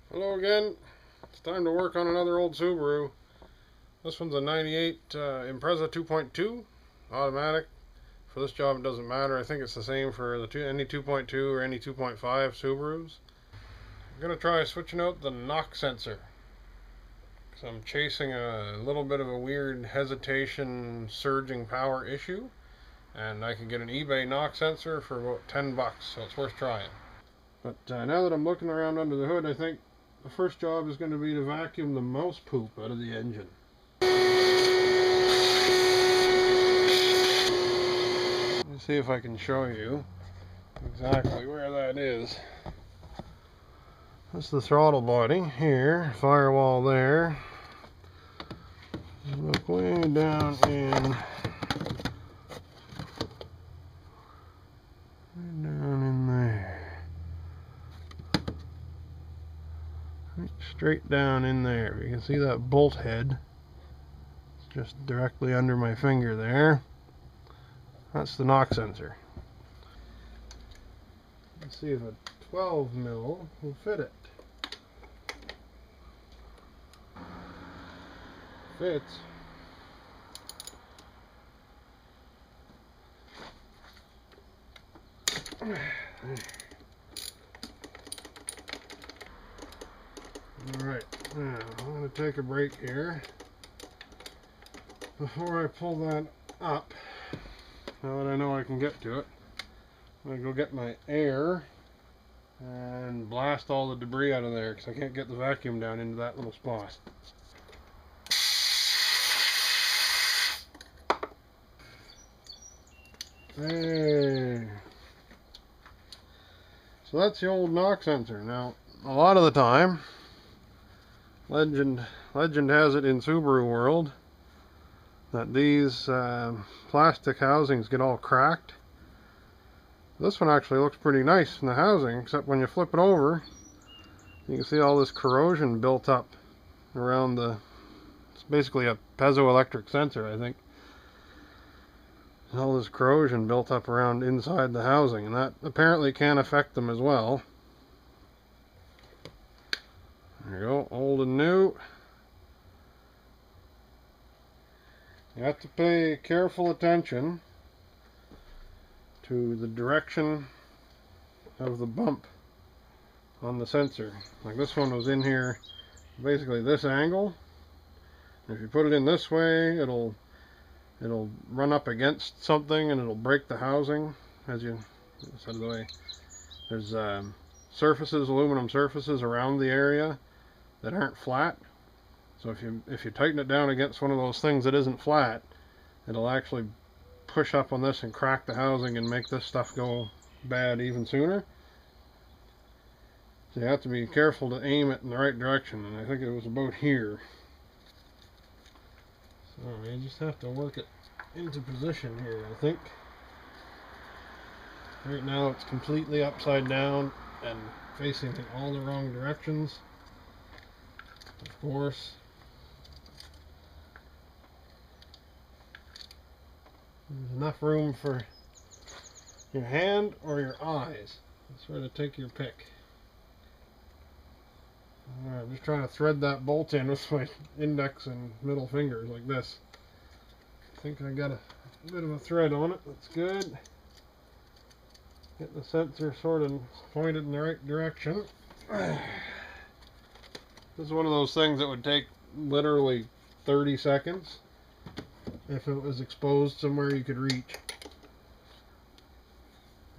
Hello again. It's time to work on another old Subaru. This one's a 98 Impreza 2.2 automatic. For this job it doesn't matter. I think it's the same for any 2.2 or any 2.5 Subarus. I'm going to try switching out the knock sensor, because I'm chasing a little bit of a weird hesitation surging power issue, and I can get an eBay knock sensor for about 10 bucks, so it's worth trying. But now that I'm looking around under the hood, I think the first job is going to be to vacuum the mouse poop out of the engine. Let me see if I can show you exactly where that is. That's the throttle body here, firewall there. Look way down in. Straight down in there. You can see that bolt head. It's just directly under my finger there. That's the knock sensor. Let's see if a 12 mil will fit it. Fits. Alright, now I'm going to take a break here. Before I pull that up, now that I know I can get to it, I'm going to go get my air and blast all the debris out of there, because I can't get the vacuum down into that little spot. Hey. So that's the old knock sensor. Now, a lot of the time, legend has it in Subaru world that these plastic housings get all cracked. This one actually looks pretty nice in the housing, except when you flip it over, you can see all this corrosion built up around it's basically a piezoelectric sensor, I think. There's all this corrosion built up around inside the housing, and that apparently can affect them as well. There you go, old and new. You have to pay careful attention to the direction of the bump on the sensor. Like this one was in here basically this angle. If you put it in this way, it'll run up against something and it'll break the housing. As you out of the way, there's aluminum surfaces around the area that aren't flat. So if you tighten it down against one of those things that isn't flat, it'll actually push up on this and crack the housing and make this stuff go bad even sooner. So you have to be careful to aim it in the right direction, and I think it was about here. So you just have to work it into position here, I think. Right now it's completely upside down and facing in all the wrong directions. Of course, there's enough room for your hand or your eyes. Sort of take your pick. Alright, I'm just trying to thread that bolt in with my index and middle fingers like this. I think I got a bit of a thread on it. That's good. Get the sensor sort of pointed in the right direction. This is one of those things that would take literally 30 seconds if it was exposed somewhere you could reach.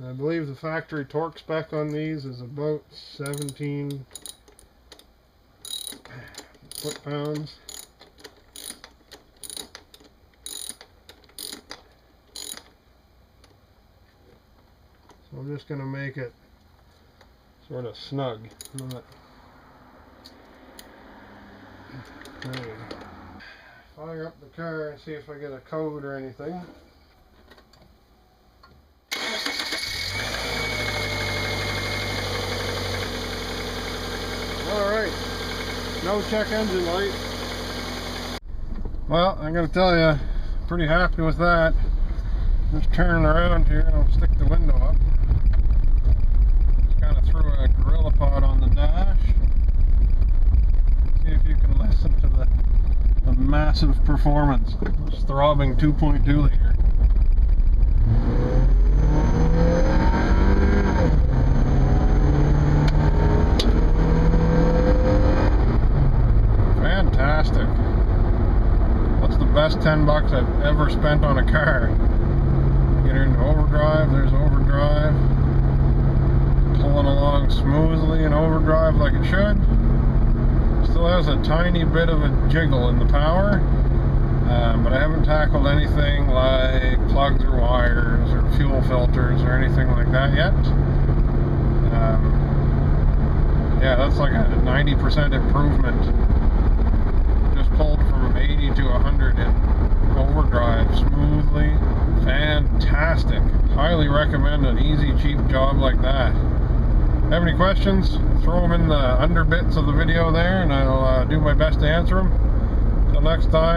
I believe the factory torque spec on these is about 17 foot-pounds. So I'm just going to make it sort of snug. Fire up the car and see if I get a code or anything. Alright, no check engine light. Well, I'm going to tell you, pretty happy with that. Just turning around here and I'll stick the window up. Just kind of threw a gorilla pod on the dash. massive performance. This throbbing 2.2 liter. Fantastic. That's the best $10 I've ever spent on a car. Get her into overdrive, there's overdrive. Pulling along smoothly in overdrive like it should. Still has a tiny bit of a jiggle in the power, but I haven't tackled anything like plugs or wires or fuel filters or anything like that yet. Yeah, that's like a 90% improvement. Just pulled from 80 to 100 in overdrive smoothly. Fantastic. Highly recommend an easy, cheap job like that. Have any questions? Throw them in the under bits of the video there, and I'll do my best to answer them. Till next time.